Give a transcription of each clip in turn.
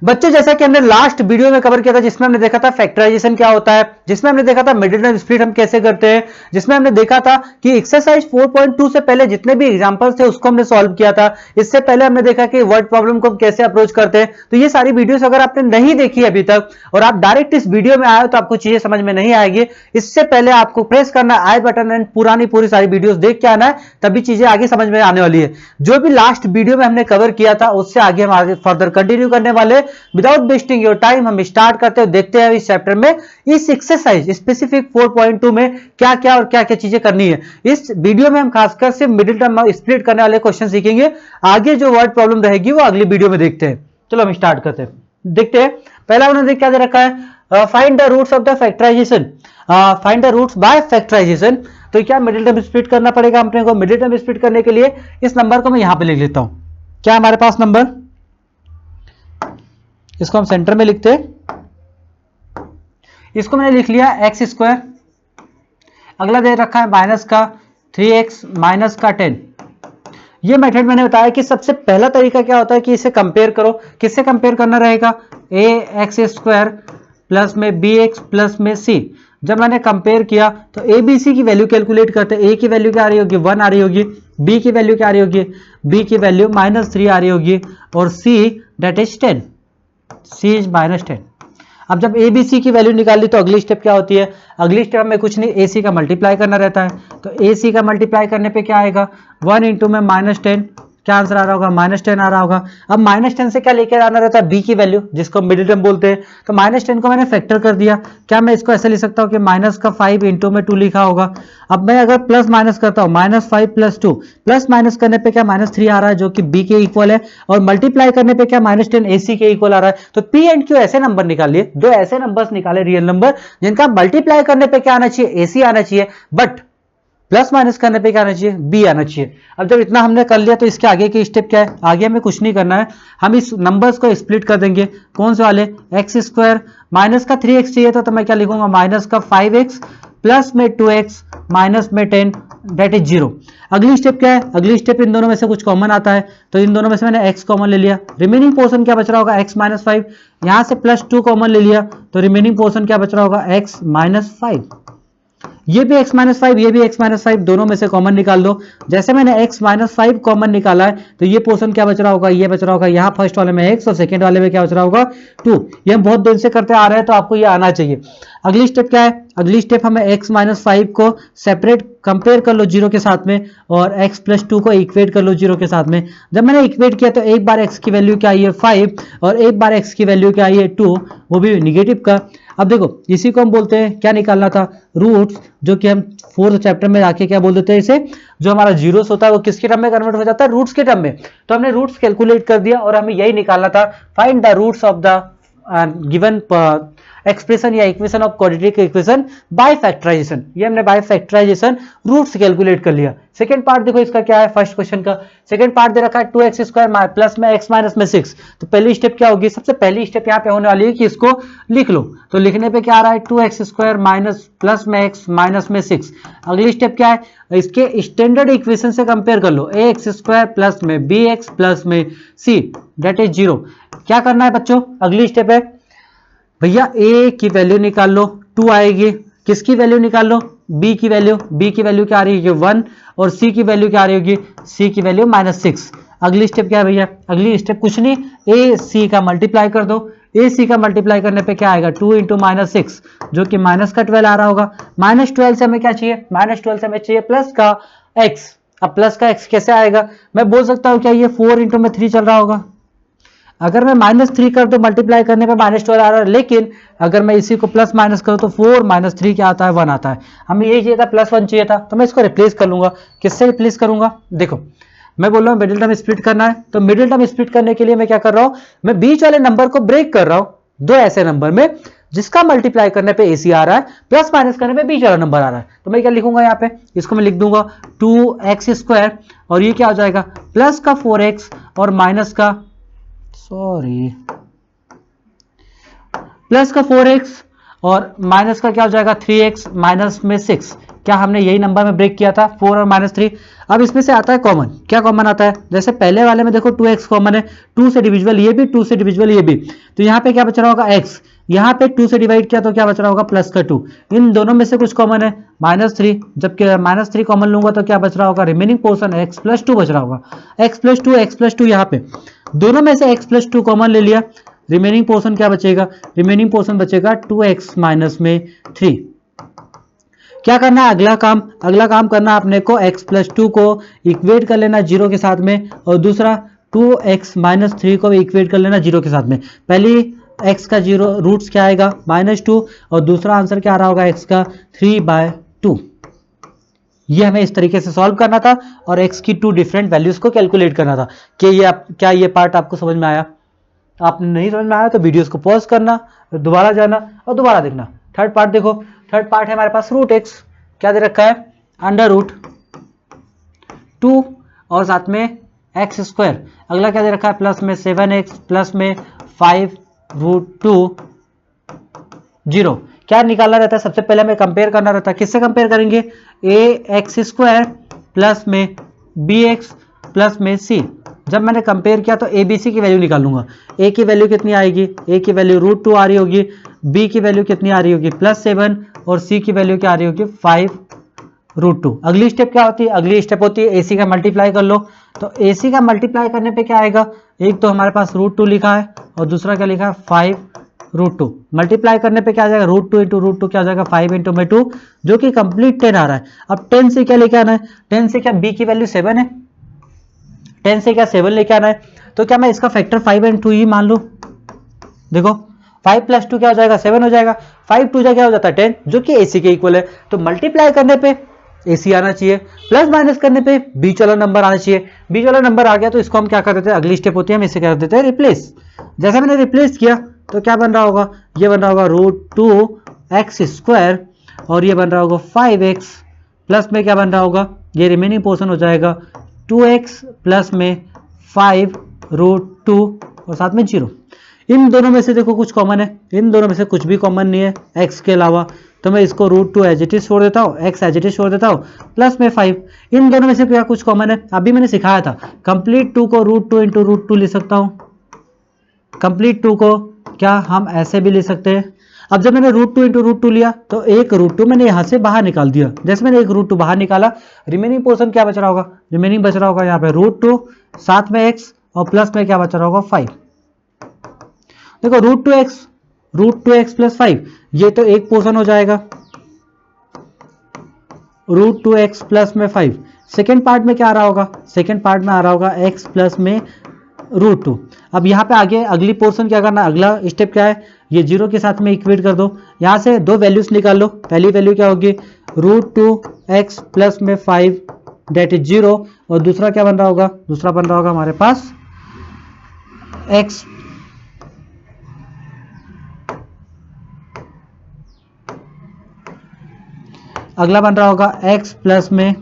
बच्चों जैसा कि हमने लास्ट वीडियो में कवर किया था, जिसमें हमने देखा था फैक्टराइजेशन क्या होता है, जिसमें हमने देखा था मिडिल टर्म स्प्लिट हम कैसे करते हैं, जिसमें हमने देखा था कि एक्सरसाइज 4.2 से पहले जितने भी एग्जांपल्स थे उसको हमने सॉल्व किया था। इससे पहले हमने देखा कि वर्ड प्रॉब्लम को कैसे अप्रोच करते हैं। तो ये सारी वीडियोस अगर आपने नहीं देखी अभी तक और आप डायरेक्ट इस वीडियो में आए तो आपको चीजें समझ में नहीं आएगी। इससे पहले आपको प्रेस करना आई बटन एंड पूरी सारी वीडियोस देख के आना है, तभी चीजें आगे समझ में आने वाली है। जो भी लास्ट वीडियो में हमने कवर किया था उससे आगे हम आगे फर्दर कंटिन्यू करने वाले। विदाउट वेस्टिंग योर टाइम हम स्टार्ट करते हैं, देखते हैं इस चैप्टर में इस एक्सरसाइज स्पेसिफिक 4.2 में क्या क्या और क्या क्या चीजें करनी है। इस वीडियो में हम खासकर से मिडिल टर्म स्प्लिट करने वाले क्वेश्चन सीखेंगे। आगे जो वर्ड प्रॉब्लम रहेगी वो अगली वीडियो में देखते हैं। चलो हम स्टार्ट करते हैं, देखते हैं। पहला उन्होंने क्या दे रखा है, find the roots of the factorization, find the roots by factorization. तो क्या मिडिल टर्म स्प्लिट करना पड़ेगा अपने को। मिडिल टर्म स्प्लिट करने के लिए इस नंबर को मैं यहां पे लिख लेता हूं। क्या हमारे पास नंबर, इसको हम सेंटर में लिखते हैं। इसको मैंने लिख लिया एक्स स्क्वायर, अगला दे रखा है माइनस का 3x माइनस का 10। ये मेथड मैंने बताया कि सबसे पहला तरीका क्या होता है कि इसे कंपेयर करो। किससे कंपेयर करना रहेगा, ए एक्स स्क्वायर प्लस में बी एक्स प्लस में सी। जब मैंने कंपेयर किया तो ए बी सी की वैल्यू कैलकुलेट करते हैं। ए की वैल्यू क्या आ रही होगी, 1 आ रही होगी। बी की वैल्यू क्या आ रही होगी, बी की वैल्यू -3 आ रही होगी। और सी डेट इज 10, सी इज -10। अब जब ए बी सी की वैल्यू निकाल ली तो अगली स्टेप क्या होती है, अगली स्टेप में कुछ नहीं, ए सी का मल्टीप्लाई करना रहता है। तो ए सी का मल्टीप्लाई करने पे क्या आएगा, 1 इंटू में -10, क्या आंसर आ रहा होगा, -10 आ रहा होगा। अब -10 से क्या लेकर आना रहता है, बी की वैल्यू जिसको मिडिल टर्म बोलते हैं। तो -10 को मैंने फैक्टर कर दिया। क्या मैं इसको ऐसे लिख सकता हूँ कि -5 इंटू में 2 लिखा होगा। अब मैं अगर प्लस माइनस करता हूँ, -5 + 2, प्लस माइनस करने पे क्या -3 आ रहा है जो कि बी के इक्वल है, और मल्टीप्लाई करने पे क्या -10 ए सी के इक्वल आ रहा है। तो पी एंड क्यू ऐसे नंबर निकालिए, दो ऐसे नंबर्स निकाले रियल नंबर जिनका मल्टीप्लाई करने पे क्या आना चाहिए, ए सी आना चाहिए, बट प्लस माइनस करने पे क्या आना चाहिए, बी आना चाहिए। अब जब इतना हमने कर लिया तो इसके आगे की स्टेप क्या है, आगे हमें कुछ नहीं करना है, हम इस नंबर्स को स्प्लिट कर देंगे। कौन से वाले, एक्स स्क्वायर माइनस का 3x चाहिए था तो मैं क्या लिखूंगा, माइनस का 5x प्लस में 2x माइनस में 10 डेट इज 0। अगली स्टेप क्या है, अगली स्टेप इन दोनों में से कुछ कॉमन आता है, तो इन दोनों में से मैंने x कॉमन ले लिया। रिमेनिंग पोर्शन क्या बच रहा होगा, x - 5। यहां से +2 कॉमन ले लिया तो रिमेनिंग पोर्शन क्या बच रहा होगा, x - 5। ये भी x - 5, ये भी x - 5, दोनों में से कॉमन निकाल दो। जैसे मैंने x - 5 कॉमन निकाला है तो ये पोर्शन क्या बच रहा होगा, ये बच रहा होगा यहाँ फर्स्ट वाले में x और सेकंड वाले में क्या बच रहा होगा 2। ये हम बहुत दिन से करते आ रहे हैं तो आपको ये आना चाहिए। अगली स्टेप क्या है, अगली स्टेप हमें x - 5 को सेपरेट कंपेयर कर लो 0 के साथ में, और x + 2 को इक्वेट कर लो 0 के साथ में। जब मैंने इक्वेट किया तो एक बार x की वैल्यू क्या आई है 5 और एक बार x की वैल्यू क्या आई है 2, वो भी निगेटिव का। अब देखो इसी को हम बोलते हैं, क्या निकालना था, रूट्स, जो कि हम 4th चैप्टर में आके क्या बोल देते हैं इसे, जो हमारा जीरोस होता है वो किसके टर्म में कन्वर्ट हो जाता है, रूट्स के टर्म में। तो हमने रूट्स कैलकुलेट कर दिया और हमें यही निकालना था, find the roots of the given expression या equation of quadratic equation by factorization. ये हमने बाय फैक्टराइजेशन रूट्स कैलकुलेट कर लिया। सेकंड पार्ट देखो इसका क्या है, फर्स्ट क्वेश्चन का सेकंड पार्ट दे रखा है 2x² प्लस में x माइनस में 6। तो पहली स्टेप क्या होगी, सबसे पहली स्टेप यहाँ पे होने वाली है कि इसको लिख लो। तो लिखने पे क्या आ रहा है, 2x² माइनस प्लस में x माइनस में 6। अगली स्टेप क्या है, इसके स्टैंडर्ड इक्वेशन से कंपेयर कर लो, ax² प्लस में bx प्लस में c डेट इज 0। क्या करना है बच्चों, अगली स्टेप है भैया a की वैल्यू निकाल लो, 2 आएगी। किसकी वैल्यू निकाल लो, b की वैल्यू, b की वैल्यू क्या आ रही है 1, और c की वैल्यू क्या आ रही होगी, c की वैल्यू -6। अगली स्टेप क्या है भैया, अगली स्टेप कुछ नहीं, a c का मल्टीप्लाई कर दो। a c का मल्टीप्लाई करने पे क्या आएगा, 2 इंटू -6 जो कि -12 आ रहा होगा। -12 से हमें क्या चाहिए, -12 से हमें चाहिए प्लस का x। अब प्लस का x कैसे आएगा, मैं बोल सकता हूँ क्या ये 4 इंटू में 3 चल रहा होगा। अगर मैं -3 कर दो मल्टीप्लाई करने पे -12 आ रहा है, लेकिन अगर मैं इसी को प्लस माइनस करूँ तो 4 - 3 क्या आता है, 1 आता है। हमें यही चाहिए था, +1 चाहिए था, तो मैं इसको रिप्लेस कर लूंगा। किससे रिप्लेस करूंगा, देखो मैं बोल रहा हूँ मिडिल टर्म स्प्लिट करना है, तो मिडिल टर्म स्प्लिट करने के लिए मैं क्या कर रहा हूँ, मैं बीच वाले नंबर को ब्रेक कर रहा हूँ दो ऐसे नंबर में जिसका मल्टीप्लाई करने पे AC आ रहा है, प्लस माइनस करने पे बीच वाला नंबर आ रहा है। तो मैं क्या लिखूंगा यहाँ पे, इसको मैं लिख दूंगा 2x² और ये क्या हो जाएगा प्लस का 4x और माइनस का प्लस का 4x और माइनस का क्या हो जाएगा 3x माइनस में 6। क्या हमने यही नंबर में ब्रेक किया था 4 और -3। अब इसमें से आता है कॉमन, क्या कॉमन आता है, जैसे पहले वाले में देखो 2x कॉमन है, 2 से डिविजिबल ये भी, 2 से डिविजिबल ये भी, तो यहाँ पे क्या बच रहा होगा x, यहाँ पे 2 से डिवाइड किया तो क्या बच रहा होगा प्लस का 2, इन दोनों में से कुछ कॉमन है -3, जबकि -3 कॉमन लूंगा तो क्या बच रहा होगा, रिमेनिंग पोर्शन x + 2 बच रहा होगा, x + 2 यहाँ पे दोनों में से x + 2 कॉमन ले लिया, रिमेनिंग पोर्शन क्या बचेगा, रिमेनिंग पोर्शन बचेगा 2x - 3। क्या करना है अगला काम करना आपने को x + 2 को इक्वेट कर लेना 0 के साथ में, और दूसरा 2x - 3 को भी इक्वेट कर लेना 0 के साथ में। पहली x का 0 रूट्स क्या आएगा -2, और दूसरा आंसर क्या आ रहा होगा x का 3/2। ये हमें इस तरीके से सॉल्व करना था और x की 2 डिफरेंट वैल्यूज को कैलकुलेट करना था। कि क्या ये पार्ट आपको समझ में आया? आपने नहीं समझ में आया तो वीडियोस को पॉज करना, दोबारा जाना और दोबारा देखना। थर्ड पार्ट देखो, थर्ड पार्ट है हमारे पास √x, क्या दे रखा है √2 और साथ में x²। अगला क्या दे रखा है प्लस में 7x प्लस में 5√2 0। क्या निकालना रहता है, सबसे पहले हमें कंपेयर करना रहता है, किससे कंपेयर करेंगे, ax² प्लस में bx प्लस में c। जब मैंने कंपेयर किया तो ए बी सी की वैल्यू निकालूंगा, ए की वैल्यू कितनी आएगी, ए की वैल्यू √2 आ रही होगी, बी की वैल्यू कितनी आ रही होगी +7, और सी की वैल्यू क्या आ रही होगी 5√2। अगली स्टेप क्या होती है, अगली स्टेप होती है ए सी का मल्टीप्लाई कर लो। तो ए सी का मल्टीप्लाई करने पे क्या आएगा, एक तो हमारे पास √2 लिखा है और दूसरा क्या लिखा है 5√2। मल्टीप्लाई करने पे क्या आ जाएगा, √2 × √2 क्या आ जाएगा 5 × 2, जो कि कंप्लीट 10 आ रहा है। अब 10 से क्या लेके आना है, 10 से क्या बी की वैल्यू 7 है, 10 से क्या 7 लेके आना है, तो क्या मैं इसका फैक्टर 5 × 2 ही मान लूं। देखो 5 + 2 क्या हो जाएगा 7 हो जाएगा, 5 × 2 क्या हो जाता है 10, जो कि AC के इक्वल है। तो मल्टीप्लाई करने पे AC आना चाहिए, प्लस माइनस करने पे बीच वाला नंबर आना चाहिए। बीच वाला नंबर आ गया तो इसको हम क्या कर देते हैं, अगली स्टेप होती है हम इसे कर देते हैं रिप्लेस। जैसे मैंने रिप्लेस किया तो क्या बन रहा होगा, ये बन रहा होगा √2x² और ये बन रहा होगा 5x प्लस में क्या बन रहा होगा, ये रिमेनिंग पोर्शन हो जाएगा 2x प्लस में 5√2 और साथ में 0। इन दोनों में से देखो कुछ कॉमन है, इन दोनों में से कुछ भी कॉमन नहीं है x के अलावा, तो मैं इसको √2 एज इट इज छोड़ देता हूँ, x एज इट इज छोड़ देता हूँ, प्लस में 5। इन दोनों में से क्या कुछ कॉमन है, अभी मैंने सिखाया था कंप्लीट 2 को √2 × √2 ले सकता हूँ, कंप्लीट 2 को क्या हम ऐसे भी ले सकते हैं। अब जब मैंने √2 × √2 लिया तो एक √2 मैंने यहाँ से बाहर निकाल दिया, जैसे मैंने एक √2 बाहर निकाला, रिमेनिंग पोर्शन क्या बच रहा होगा, रिमेनिंग बच रहा होगा यहाँ पे √2 साथ में x और प्लस में क्या बच रहा होगा 5। देखो √2x + 5 ये तो एक पोर्शन हो जाएगा, √2x प्लस में 5। सेकेंड पार्ट में क्या आ रहा होगा, सेकेंड पार्ट में आ रहा होगा x प्लस में √2। अब यहाँ पे आगे अगली पोर्शन क्या करना, अगला स्टेप क्या है, ये 0 के साथ में इक्वेट कर दो, यहाँ से दो वैल्यूज निकाल लो। पहली वैल्यू क्या होगी √2x प्लस में 5 डेट इज 0, और दूसरा क्या बन रहा होगा, दूसरा बन रहा होगा हमारे पास x अगला बन रहा होगा x प्लस में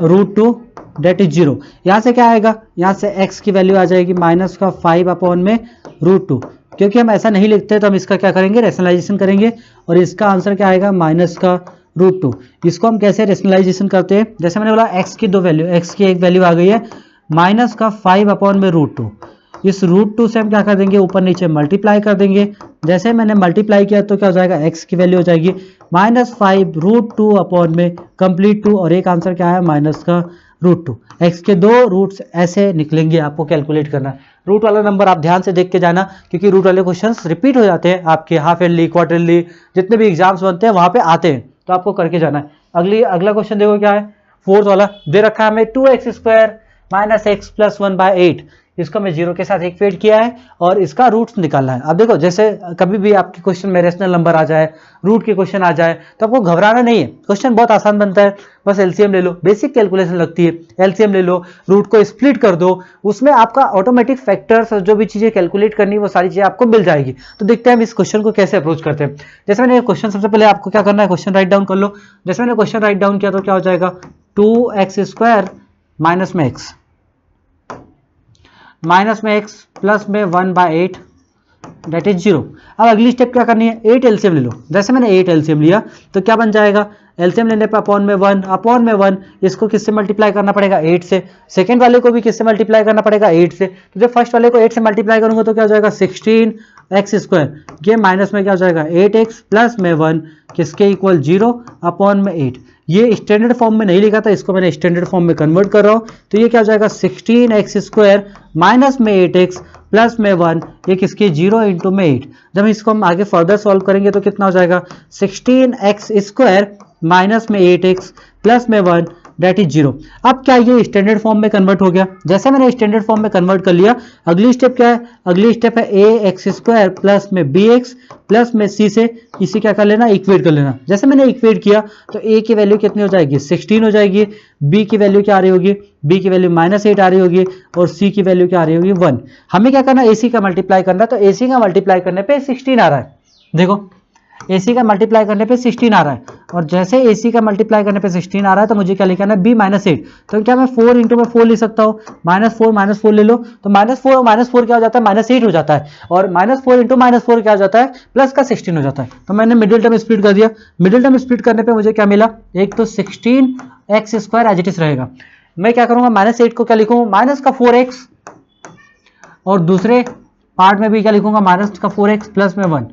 √2 डेट इज 0। यहाँ से क्या आएगा, यहाँ से x की वैल्यू आ जाएगी -5/√2। क्योंकि हम ऐसा नहीं लिखते तो हम इसका क्या करेंगे, रेशनलाइजेशन करेंगे, और इसका आंसर क्या आएगा -√2। इसको हम कैसे रेशनलाइजेशन करते हैं, जैसे मैंने बोला x की दो वैल्यू, x की एक वैल्यू आ गई है -5/√2। इस √2 से हम क्या कर देंगे, ऊपर नीचे मल्टीप्लाई कर देंगे। जैसे मैंने मल्टीप्लाई किया तो क्या हो जाएगा, x की वैल्यू हो जाएगी -5√2 कंप्लीट 2, और एक आंसर क्या है -√2। x के दो रूट्स ऐसे निकलेंगे, आपको कैलकुलेट करना है। रूट वाला नंबर आप ध्यान से देख के जाना, क्योंकि रूट वाले क्वेश्चंस रिपीट हो जाते हैं आपके हाफ ईयरली, क्वार्टरली, जितने भी एग्जाम्स बनते हैं वहां पे आते हैं, तो आपको करके जाना है। अगला क्वेश्चन देखो क्या है, फोर्थ वाला दे रखा है हमें 2x² - x + 1/8। इसको मैं 0 के साथ इक्वेट किया है और इसका रूट्स निकालना है। अब देखो जैसे कभी भी आपके क्वेश्चन में रेशनल नंबर आ जाए, रूट के क्वेश्चन आ जाए, तो आपको घबराना नहीं है, क्वेश्चन बहुत आसान बनता है। बस एलसीएम ले लो, बेसिक कैलकुलेशन लगती है, एलसीएम ले लो, रूट को स्प्लिट कर दो, उसमें आपका ऑटोमेटिक फैक्टर्स जो भी चीजें कैलकुलेट करनी वो सारी चीजें आपको मिल जाएगी। तो देखते हैं हम इस क्वेश्चन को कैसे अप्रोच करते हैं। जैसे मैंने क्वेश्चन, सबसे पहले आपको क्या करना है, क्वेश्चन राइट डाउन कर लो। जैसे मैंने क्वेश्चन राइट डाउन किया तो क्या हो जाएगा, 2x² माइनस में x प्लस में 1/8 डेट इज 0। अब अगली स्टेप क्या करनी है, 8 एलसीएम ले लो। जैसे मैंने 8 एलसीएम लिया तो क्या बन जाएगा, एलसीएम लेने पे अपॉन में 1, इसको किससे मल्टीप्लाई करना पड़ेगा 8 से, सेकंड वाले को भी किससे मल्टीप्लाई करना पड़ेगा 8 से। तो जब फर्स्ट वाले को 8 से मल्टीप्लाई करूंगा तो क्या हो जाएगा 16x², ये माइनस में क्या हो जाएगा 8x प्लस में 1 किसके इक्वल 0 अपॉन में 8। ये स्टैंडर्ड फॉर्म में नहीं लिखा था, इसको मैंने स्टैंडर्ड फॉर्म में कन्वर्ट कर रहा हूँ, तो ये क्या हो जाएगा 16x² माइनस में 8x प्लस में 1, ये किसकी 0 इंटू में 8। जब इसको हम आगे फर्दर सॉल्व करेंगे तो कितना हो जाएगा 16x² माइनस में 8x प्लस में 1 डेट इज 0। अब क्या ये स्टैंडर्ड फॉर्म में कन्वर्ट हो गया? जैसे मैंने स्टैंडर्ड फॉर्म में कन्वर्ट कर लिया, अगली स्टेप क्या है? अगली स्टेप है ax² प्लस में bx प्लस में c से इसे क्या कर लेना, इक्वेट कर लेना। जैसे मैंने इक्वेट किया तो a की वैल्यू कितनी हो जाएगी 16 हो जाएगी, b की वैल्यू क्या आ रही होगी, b की वैल्यू -8 आ रही होगी और c की वैल्यू क्या आ रही होगी 1। हमें क्या करना है ac का मल्टीप्लाई करना, तो ac का मल्टीप्लाई करने पे 16 आ रहा है। देखो AC का मल्टीप्लाई करने पे 16 आ रहा है, और जैसे AC का मल्टीप्लाई करने पे 16 आ रहा है तो मुझे क्या लिखना है b -8। तो क्या मैं 4 इंटू में 4 लिख सकता हूँ, -4 ले लो तो -4 और -4 क्या हो जाता है -8 हो जाता है, और -4 इंटू -4 क्या हो जाता है प्लस का 16 हो जाता है। तो मैंने मिडिल टर्म स्प्लिट कर दिया, मिडिल टर्म स्प्लिट करने पे मुझे क्या मिला, एक तो 16x² एज इट इज रहेगा, मैं क्या करूंगा -8 को क्या लिखूंगा माइनस का 4x, और दूसरे पार्ट में भी क्या लिखूंगा माइनस का 4x प्लस में 1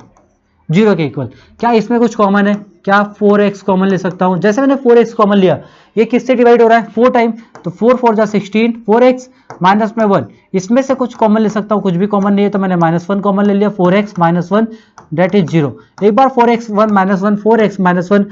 0 के इक्वल। क्या इसमें कुछ कॉमन है? क्या 4x कॉमन ले सकता हूं? जैसे मैंने 4x कॉमन लिया, ये किससे डिवाइड हो रहा है 4 टाइम, तो 4 4 जा 16, 4x माइनस में 1, इसमें से कुछ कॉमन ले सकता हूं, कुछ भी कॉमन नहीं है तो मैंने -1 कॉमन ले लिया, 4x - 1 डेट इज 0। एक बार 4x 1 -1 4x -1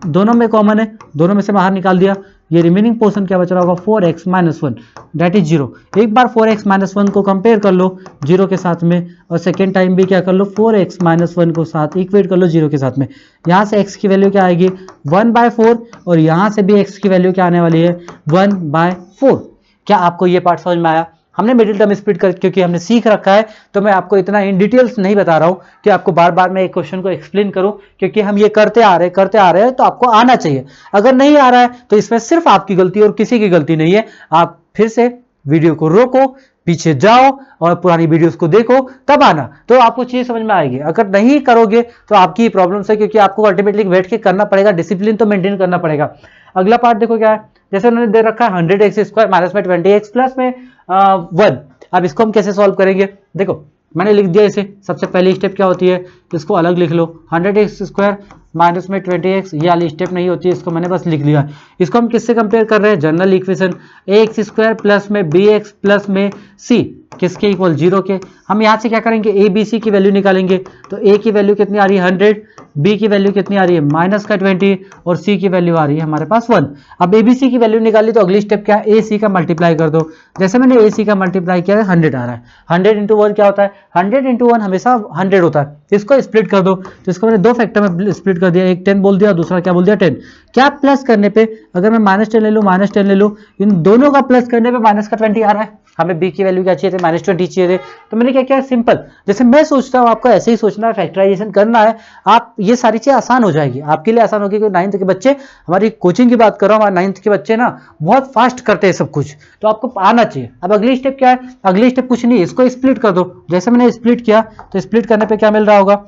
दोनों में कॉमन है, दोनों में से बाहर निकाल दिया, ये रिमेनिंग पोर्शन क्या बच रहा होगा 4x - 1 डेट इज 0। एक बार 4x - 1 को कंपेयर कर लो 0 के साथ में, और सेकेंड टाइम भी क्या कर लो 4x - 1 को साथ इक्वेट कर लो 0 के साथ में। यहाँ से x की वैल्यू क्या आएगी 1/4, और यहाँ से भी x की वैल्यू क्या आने वाली है 1/4। क्या आपको ये पार्ट समझ में आया? हमने मिडिल टर्म स्प्लिट कर क्योंकि हमने सीख रखा है, तो मैं आपको इतना इन डिटेल्स नहीं बता रहा हूं कि आपको बार बार मैं एक क्वेश्चन को एक्सप्लेन करूं, क्योंकि हम ये करते आ रहे हैं तो आपको आना चाहिए। अगर नहीं आ रहा है तो इसमें सिर्फ आपकी गलती और किसी की गलती नहीं है। आप फिर से वीडियो को रोको, पीछे जाओ और पुरानी वीडियोस को देखो, तब आना, तो आपको चीज समझ में आएगी। अगर नहीं करोगे तो आपकी ही प्रॉब्लम है, क्योंकि आपको अल्टीमेटली बैठ के करना पड़ेगा, डिसिप्लिन तो मेंटेन करना पड़ेगा। अगला पार्ट देखो क्या है, जैसे उन्होंने दे रखा है 100x² माइनस में 20x प्लस में 1। अब इसको हम कैसे सॉल्व करेंगे? देखो मैंने लिख दिया इसे, सबसे पहली स्टेप क्या होती है, इसको अलग लिख लो, 100x² माइनस में 20x, ये वाली स्टेप नहीं होती है, इसको मैंने बस लिख लिया। इसको हम किससे कंपेयर कर रहे हैं, जनरल इक्वेशन ax² प्लस में bx प्लस में c किसके इक्वल 0 के। हम यहाँ से क्या करेंगे a b c की वैल्यू निकालेंगे, तो a की वैल्यू कितनी आ रही है 100, b की वैल्यू कितनी आ रही है -20, और c की वैल्यू आ रही है हमारे पास 1। अब a b c की वैल्यू निकाली तो अगली स्टेप क्या है, a c का मल्टीप्लाई कर दो। जैसे मैंने a c का मल्टीप्लाई किया है 100 आ रहा है, 100 इंटू 1 क्या होता है, 100 इंटू 1 हमेशा 100 होता है। इसको स्प्लिट कर दो, तो इसको मैंने दो फैक्टर में स्प्लिट कर दिया, एक 10 बोल दिया, दूसरा क्या बोल दिया 10। क्या प्लस करने पे अगर मैं -10 ले लूँ -10 ले लूँ, इन दोनों का प्लस करने पे -20 आ रहा है। हमें b की वैल्यू क्या चाहिए थे, -20 चाहिए थे, तो मैंने क्या किया सिंपल, जैसे मैं सोचता हूँ आपको ऐसे ही सोचना है, फैक्टराइजेशन करना है, आप ये सारी चीज़ आसान हो जाएगी, आपके लिए आसान होगी। क्योंकि 9th के बच्चे, हमारी कोचिंग की बात कर रहा हूँ, हमारे 9th के बच्चे ना बहुत फास्ट करते हैं सब कुछ, तो आपको आना चाहिए। अब अगली स्टेप क्या है, अगली स्टेप कुछ नहीं, इसको स्प्लिट कर दो। जैसे मैंने स्प्लिट किया तो स्प्लिट करने पर क्या मिल रहा होगा,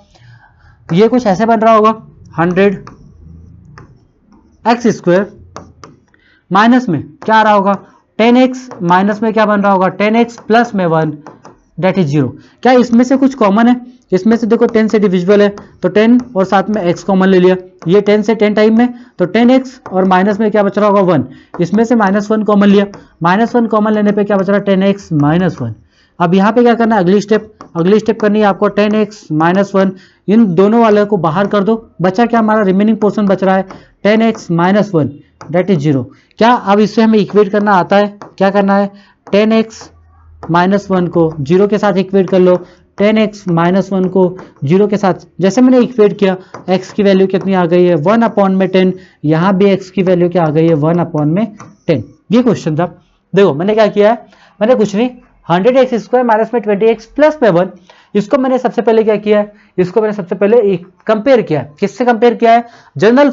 ये कुछ ऐसे बन रहा होगा 100x² माइनस में क्या आ रहा होगा 10x, माइनस में क्या बन रहा होगा 10x प्लस में 1 डेट इज 0। क्या इसमें से कुछ कॉमन है? इसमें से देखो 10 से डिविजिबल है, तो 10 और साथ में x कॉमन ले लिया, ये 10 से 10 टाइम में, तो 10x और माइनस में क्या बच रहा होगा 1, इसमें से -1 कॉमन लिया, -1 कॉमन लेने पे क्या बच रहा है 10x -1। अब यहाँ पे क्या करना है, अगली स्टेप करनी है आपको 10x -1, इन दोनों वाले को बाहर कर दो, बचा क्या हमारा रिमेनिंग पोर्शन बच रहा है 10x -1 डेट इज 0। क्या अब इससे हमें इक्वेट करना आता है? क्या करना है, 10x -1 को 0 के साथ इक्वेट कर लो, 10x -1 को 0 के साथ, जैसे मैंने इक्वेट किया x की वैल्यू कितनी आ गई है 1/10, यहाँ भी x की वैल्यू क्या आ गई है 1/10। ये क्वेश्चन था। देखो मैंने क्या किया है, मैंने कुछ नहीं, 100x² माइनस में 20x प्लस में 1, इसको मैंने सबसे पहले क्या किया है, इसको मैंने सबसे पहले कंपेयर किया है। किससे कंपेयर किया है, जनरल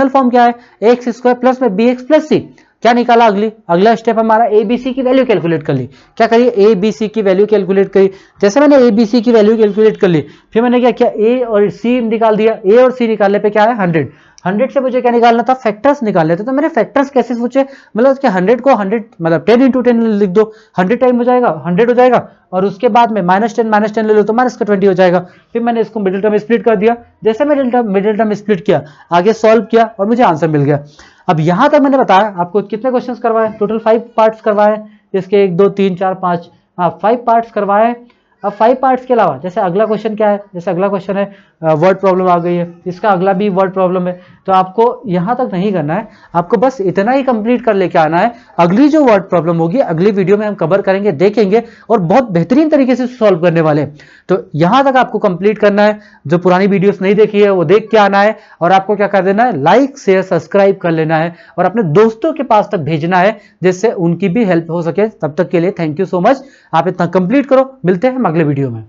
फॉर्म क्या है ax² प्लस में bx प्लस c। क्या निकाला, अगला स्टेप हमारा abc की वैल्यू कैलकुलेट कर ली। क्या करिए, abc की वैल्यू कैलकुलेट करी। जैसे मैंने abc की वैल्यू कैलकुलेट कर ली, फिर मैंने क्या किया, a और c निकाल दिया, a और c निकालने पे क्या है 100, 100 से मुझे क्या निकालना था, फैक्टर्स निकालने थे। तो मैंने फैक्टर्स कैसे सोचे, मतलब कि 100 को 100 मतलब 10 इंटू 10 लिख दो, 100 टाइम हो जाएगा 100 हो जाएगा, और उसके बाद में -10 ले लो तो माइनस का 20 हो जाएगा। फिर मैंने इसको मिडिल टर्म स्प्लिट कर दिया, जैसे मिडिल टर्म स्प्लिट किया, आगे सॉल्व किया और मुझे आंसर मिल गया। अब यहां तक मैंने बताया आपको कितने क्वेश्चंस करवाए, टोटल 5 पार्ट्स करवाए, इसके 1 2 3 4 5, हाँ 5 पार्ट्स करवाए। अब 5 पार्ट्स के अलावा जैसे अगला क्वेश्चन क्या है, जैसे अगला क्वेश्चन है वर्ड प्रॉब्लम आ गई है, इसका अगला भी वर्ड प्रॉब्लम है। तो आपको यहां तक नहीं करना है, आपको बस इतना ही कंप्लीट कर लेके आना है। अगली जो वर्ड प्रॉब्लम होगी अगली वीडियो में हम कवर करेंगे, देखेंगे और बहुत बेहतरीन तरीके से सॉल्व करने वाले। तो यहां तक आपको कंप्लीट करना है। जो पुरानी वीडियोस नहीं देखी है वो देख के आना है, और आपको क्या कर देना है, लाइक शेयर सब्सक्राइब कर लेना है और अपने दोस्तों के पास तक भेजना है, जिससे उनकी भी हेल्प हो सके। तब तक के लिए थैंक यू सो मच। आप इतना कंप्लीट करो, मिलते हैं हम अगले वीडियो में।